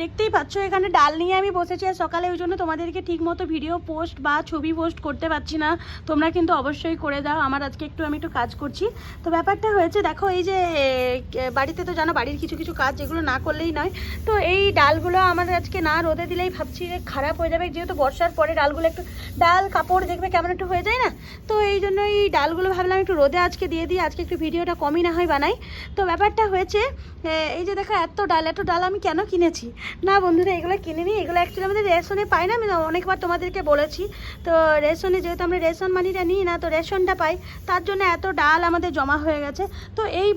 দেখতেই পাচ্ছ এখানে ডাল নিয়ে আমি বসেছি আর সকালে, ওই জন্য তোমাদেরকে ঠিক মতো ভিডিও পোস্ট বা ছবি পোস্ট করতে পারছি না। তোমরা কিন্তু অবশ্যই করে দাও, আমার আজকে আমি একটু কাজ করছি। তো ব্যাপারটা হয়েছে দেখো, এই যে বাড়িতে তো জানো বাড়ির কিছু কিছু কাজ যেগুলো না করলেই নয়। তো এই ডালগুলো আমার আজকে না রোদে দিলেই ভাবছি যে খারাপ হয়ে যাবে, যেহেতু বর্ষার পরে ডালগুলো একটু ডাল কাপড় দেখবে কেমন একটু হয়ে যায় না। তো এই জন্য এই ডালগুলো ভাবলাম একটু রোদে আজকে দিয়ে দিই, আজকে একটু ভিডিওটা কমই না হয় বানাই। তো ব্যাপারটা হয়েছে এই যে দেখো এত ডাল আমি কেন কিনেছি না বন্ধুরা, এগুলো কিনিনি, এগুলো অ্যাকচুয়ালি আমাদের রেশনে পাই না। আমি অনেকবার তোমাদেরকে বলেছি, তো রেশনে যেহেতু আমরা রেশন মানিটা নিই না, তো রেশনটা পাই, তার জন্য এত ডাল আমাদের জমা হয়ে গেছে। তো এই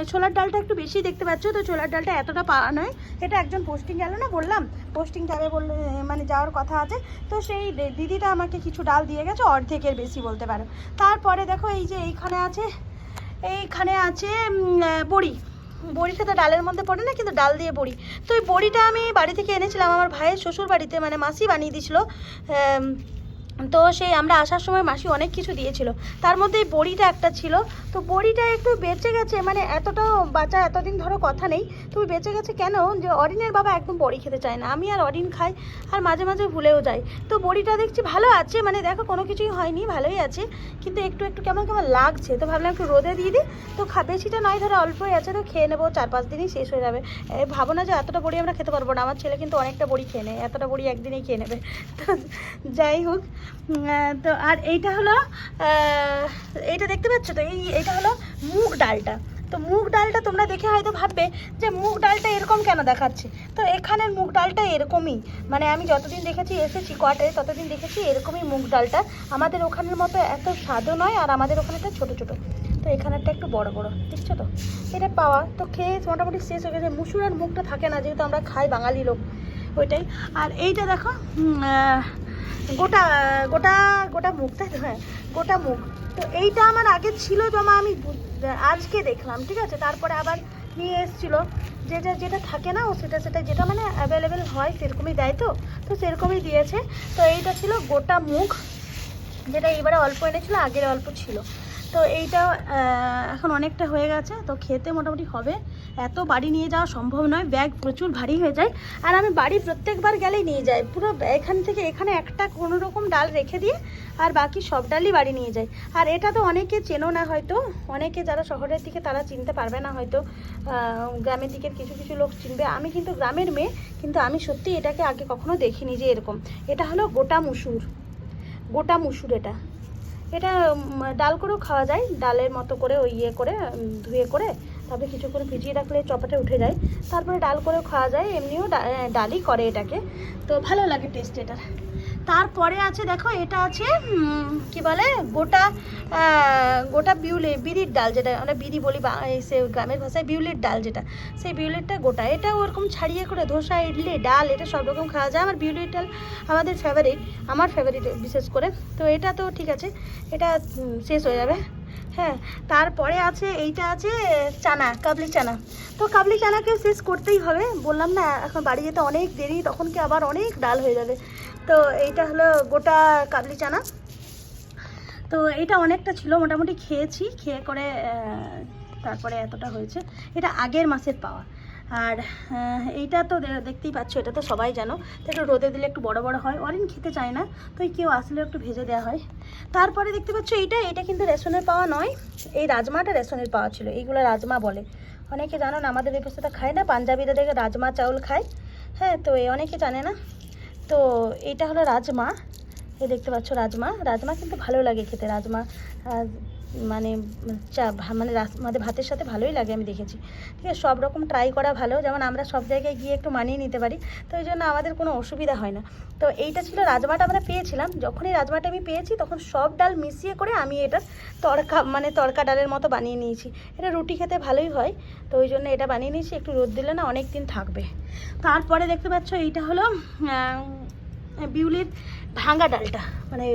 ছোলার ডালটা একটু বেশি দেখতে পাচ্ছ, তো ছোলার ডালটা এতটা পাওয়া নয়। এটা একজন পোস্টিং গেল না, বললাম পোস্টিং যাবে বললে মানে যাওয়ার কথা আছে, তো সেই দিদিটা আমাকে কিছু ডাল দিয়ে গেছে, অর্ধেকের বেশি বলতে পারো। তারপরে দেখো এই যে এইখানে আছে বড়িটা তো ডালের মধ্যে পড়ে না, কিন্তু ডাল দিয়ে বড়ি। তো এই বড়িটা আমি বাড়ি থেকে এনেছিলাম, আমার ভাইয়ের শ্বশুর বাড়িতে, মানে মাসি বানিয়ে দিয়েছিল। তো সেই আমরা আসার সময় মাসি অনেক কিছু দিয়েছিল, তার মধ্যে এই বড়িটা একটা ছিল। তো বড়িটা একটু বেঁচে গেছে, মানে এতটাও বাঁচা এতদিন ধরো কথা নেই, তুমি বেঁচে গেছে কেন, যে অরিনের বাবা একদম বড়ি খেতে চায় না, আমি আর অরিন খাই, আর মাঝে মাঝে ভুলেও যাই। তো বড়িটা দেখছি ভালো আছে, মানে দেখো কোনো কিছুই হয়নি, ভালোই আছে, কিন্তু একটু একটু কেমন কেমন লাগছে। তো ভাবলাম একটু রোদে দিয়ে দিই, তো বেশিটা নয় ধরো অল্পই আছে, তো খেয়ে নেবো, 4-5 দিনই শেষ হয়ে যাবে। ভাবো না যে এতটা বড়ি আমরা খেতে পারবো না, আমার ছেলে কিন্তু অনেকটা বড়ি খেয়ে নেয়, এতটা বড়ি একদিনেই খেয়ে নেবে। তো যাই হোক, তো আর এইটা হলো এইটা দেখতে পাচ্ছ তো, এইটা হলো মুগ ডালটা। তো মুগ ডালটা তোমরা দেখে হয়তো ভাববে যে মুগ ডালটা এরকম কেন দেখাচ্ছে, তো এখানের মুগ ডালটা এরকমই, মানে আমি যতদিন দেখেছি এসেছি কোয়ার্টারে ততদিন দেখেছি এরকমই মুগ ডালটা। আমাদের ওখানের মতো এত স্বাদও নয়, আর আমাদের ওখানেটা ছোটো ছোটো, তো এখানেরটা একটু বড় বড়, দেখছো তো। এটা পাওয়া তো খেয়ে মোটামুটি শেষ হয়ে গেছে। মুসুর আর মুগটা থাকে না, যেহেতু আমরা খাই বাঙালি লোক, ওইটাই। আর এইটা দেখো গোটা গোটা গোটা মুগ, তাই তো, হ্যাঁ গোটা মুগ। তো এইটা আমার আগে ছিল জমা, আমি আজকে দেখলাম, ঠিক আছে, তারপরে আবার নিয়ে এসেছিলো। যেটা থাকে না ও সেটা যেটা মানে অ্যাভেলেবেল হয় সেরকমই দেয়, তো সেরকমই দিয়েছে। তো এইটা ছিল গোটা মুগ, যেটা এইবারে অল্প এনেছিল, আগের অল্প ছিল। তো এইটা এখন অনেকটা হয়ে গেছে, তো খেতে মোটামুটি হবে। এত বাড়ি নিয়ে যাওয়া সম্ভব নয়, ব্যাগ প্রচুর ভারী হয়ে যায়, আর আমি বাড়ি প্রত্যেকবার গেলেই নিয়ে যাই, পুরো এখান থেকে এখানে একটা কোনো রকম ডাল রেখে দিয়ে আর বাকি সব ডালই বাড়ি নিয়ে যাই। আর এটা তো অনেকে চেনো না হয়তো, অনেকে যারা শহরের দিকে তারা চিনতে পারবে না হয়তো, গ্রামের দিকের কিছু কিছু লোক চিনবে। আমি কিন্তু গ্রামের মেয়ে, কিন্তু আমি সত্যি এটাকে আগে কখনো দেখিনি যে এরকম। এটা হলো গোটা মুসুর, এটা ডাল করেও খাওয়া যায়, ডালের মতো করে ওই করে ধুয়ে করে তারপরে কিছুক্ষণ ভিজিয়ে রাখলে চপাটে উঠে যায়, তারপরে ডাল করেও খাওয়া যায়, এমনিও ডালই করে এটাকে, তো ভালো লাগে টেস্ট এটার। তারপরে আছে দেখো, এটা আছে কি বলে গোটা বিউলির ডাল, যেটা আমরা বিড়ি বলি সে গ্রামের ভাষায়, বিউলির ডাল যেটা, সেই বিউলিরটা গোটা, এটা ওরকম ছাড়িয়ে করে ধোসা ইডলি ডাল এটা সব রকম খাওয়া যায়। আমার বিউলির ডাল আমাদের আমার ফেভারিট বিশেষ করে। তো এটা তো ঠিক আছে, এটা শেষ হয়ে যাবে, হ্যাঁ। তারপরে আছে এইটা আছে কাবলি চানা। তো কাবলি চানাকে শেষ করতেই হবে, বললাম না এখন বাড়ি যেতে অনেক দেরি, তখন কি আবার অনেক ডাল হয়ে যাবে। তো এইটা হলো গোটা কাবলি চানা। তো এটা অনেকটা ছিল, মোটামুটি খেয়ে করে তারপরে এতটা হয়েছে। এটা আগের মাসের পাওয়া। আর এইটা তো দেখতেই পাচ্ছ, এটা তো সবাই জানো, তো একটু রোদে দিলে একটু বড় বড় হয়, অরিন খেতে চায় না, তো কেউ আসলে একটু ভেজে দেওয়া হয়। তারপরে দেখতে পাচ্ছ এটা কিন্তু রেশনের পাওয়া নয়, এই রাজমাটা রেশনের পাওয়া ছিল, এইগুলো রাজমা বলে, অনেকে জানো না, আমাদের এই পাশে খায় না, পাঞ্জাবিরা দেখে রাজমা চাউল খায়, হ্যাঁ, তো অনেকে জানে না। তো এইটা হলো রাজমা, এই দেখতে পাচ্ছ রাজমা কিন্তু ভালো লাগে খেতে, রাজমা মানে আমাদের ভাতের সাথে ভালোই লাগে, আমি দেখেছি, ঠিক আছে। সব রকম ট্রাই করা ভালো, যেমন আমরা সব জায়গায় গিয়ে একটু মানিয়ে নিতে পারি, তো ওই জন্য আমাদের কোনো অসুবিধা হয় না। তো এইটা ছিল রাজমাটা আমরা পেয়েছিলাম, যখনই রাজমাটা আমি পেয়েছি তখন সব ডাল মিশিয়ে করে আমি এটার তড়কা ডালের মতো বানিয়ে নিয়েছি। এটা রুটি খেতে ভালোই হয়, তো ওই জন্য এটা বানিয়ে নিয়েছি, একটু রোদ দিলে না অনেক দিন থাকবে। তারপরে দেখতে পাচ্ছ এইটা হলো বিউলির ভাঙা ডালটা, মানে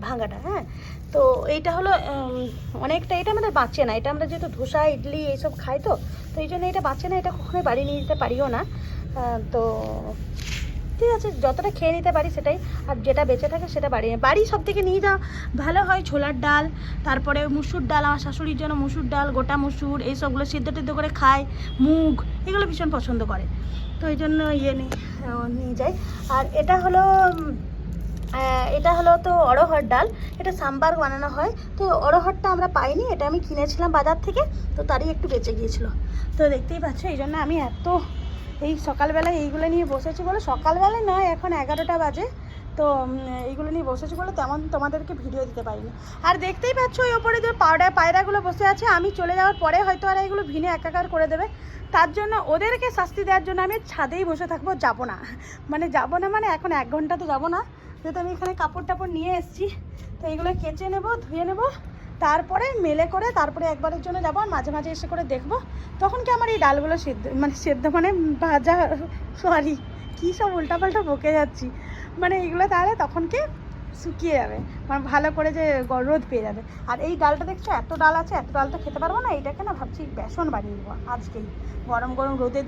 ভাঙাটা, হ্যাঁ। তো এইটা হলো অনেকটা, এটা আমাদের বাঁচে না, এটা আমরা যেহেতু ধোসা ইডলি এইসব খাই, তো এই জন্য এটা বাঁচে না, এটা কখনোই বাড়ি নিয়ে যেতে পারিও না। তো ঠিক আছে, যতটা খেয়ে নিতে পারি সেটাই, আর যেটা বেঁচে থাকে সেটা বাড়ি সব থেকে নিয়ে যাওয়া ভালো হয়। ছোলার ডাল, তারপরে মুসুর ডাল, আমার শাশুড়ির জন্য মুসুর ডাল, গোটা মুসুর, এইসবগুলো সিদ্ধ টিদ্ধ করে খায়, মুগ, এগুলো ভীষণ পছন্দ করে, তো এই জন্য নিয়ে যাই। আর এটা হলো তো অড়হর ডাল, এটা সাম্বার বানানো হয়। তো অড়হরটা আমরা পাইনি, এটা আমি কিনেছিলাম বাজার থেকে, তো তারই একটু বেঁচে গিয়েছিলো। তো দেখতেই পাচ্ছ, এই জন্য আমি এই সকালবেলায় এইগুলো নিয়ে বসেছি বলে, সকালবেলায় নয়, এখন 11টা বাজে, তো এইগুলো নিয়ে বসেছি বলে তেমন তোমাদেরকে ভিডিও দিতে পারিনি। আর দেখতেই পাচ্ছ ওই ওপরে যে পায়রাগুলো বসে আছে, আমি চলে যাওয়ার পরে হয়তো আর এইগুলো ভিনে একাকার করে দেবে, তার জন্য ওদেরকে শাস্তি দেওয়ার জন্য আমি ছাদেই বসে থাকবো, যাবো না মানে এখন 1 ঘন্টা তো যাবো না, যেহেতু আমি এখানে কাপড় টাপড় নিয়ে এসেছি। তো এইগুলো কেচে নেবো, ধুয়ে নেবো, তারপরে মেলে করে তারপরে একবারের জন্য যাবো, আর মাঝে মাঝে এসে করে দেখবো তখন কি আমার এই ডালগুলো সেদ্ধ মানে ভাজা, সরি কী সব উল্টাপাল্টা বকে যাচ্ছি, মানে এইগুলো তাহলে তখন কি শুকিয়ে যাবে, মানে ভালো করে যে রোদ পেয়ে যাবে। আর এই ডালটা দেখছো এত ডাল আছে, এত ডাল তো খেতে পারবো না, এইটাকে না ভাবছি বেসন বানিয়ে নেবো আজকেই, গরম গরম রোদে